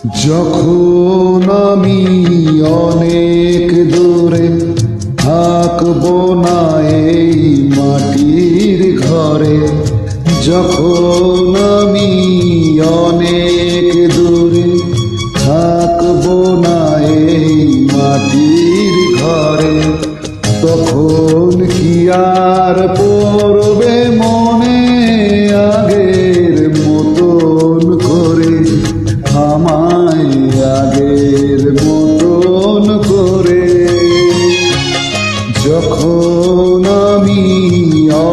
যখন আমি অনেক দূরে থাকবো না এই মাটির ঘরে, যখন আমি অনেক দূরে থাকবো না এই মাটির ঘরে, তখন কি আর পড়বে মনে আগের মতন করে, আমায় আগের মতন করে। যখন আমি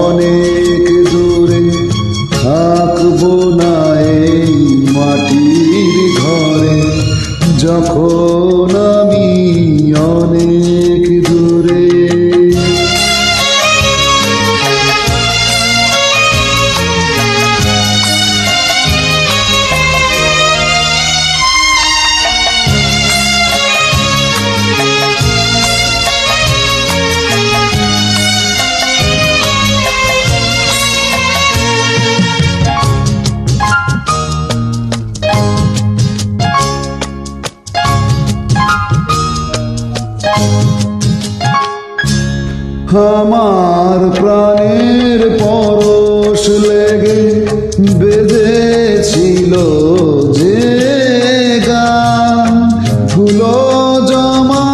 অনেক দূরে থাকবো না এই মাটির ঘরে, যখন আমি অনেক দূরে। আমার প্রাণের পরশ লেগে বেঁধেছিল যে গান, ধুলো জমা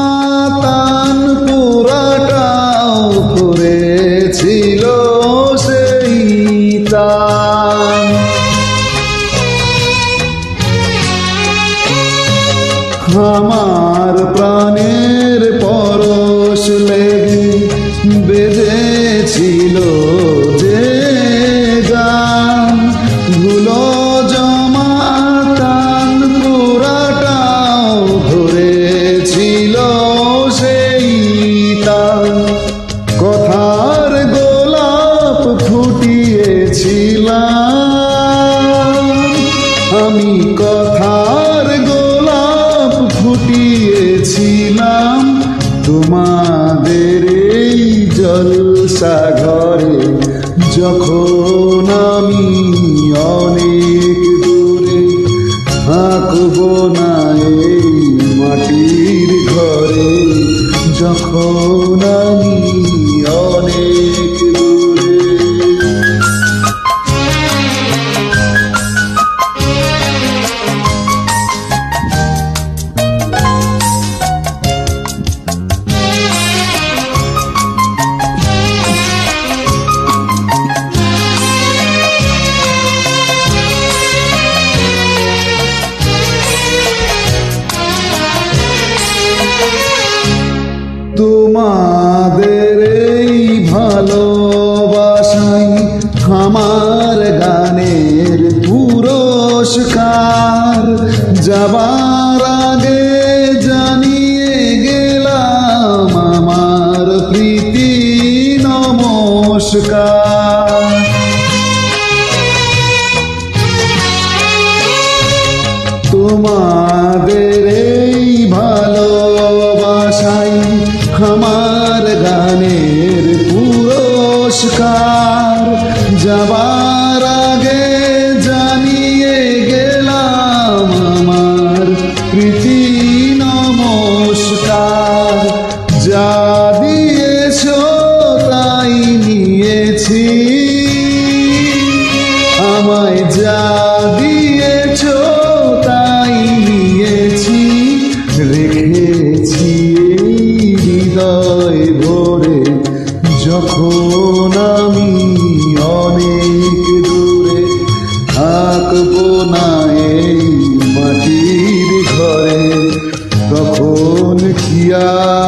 তান পুরাটাও করেছিল সেই তান। আমার প্রাণের পরশ লেগে বেঁধেছিল যে গান, ধুলো জমা তান পুরাটাও ধরেছিল সেই তান। কথার গোলাপ ফুটিয়েছিলাম আমি, কথার গোলাপ ফুটিয়েছিলাম তোমাদের এই জলসা ঘরে, যখন আমি অনেক দূরে থাকবো না এই মাটির ঘরে, যখন আমি অনেক দূরে। তোমাদের এই ভালোবাসাই আমার গানের পুরস্কার, যাবার আগে জানিয়ে গেলাম আমার প্রীতি নমস্কার। তোমাদের এই ভালোবাসাই আমার গানের পুরস্কার, যাবার আগে জানিয়ে গেলাম আমার প্রীতি নমস্কার। যা দিয়েছ তাই নিয়েছি, আমায় যা দিয়েছ তাই নিয়েছি, রেখেছি হৃদয় ভরে, যখন আমি অনেক দূরে থাকবো না এই মাটির ঘরে, তখন কি আর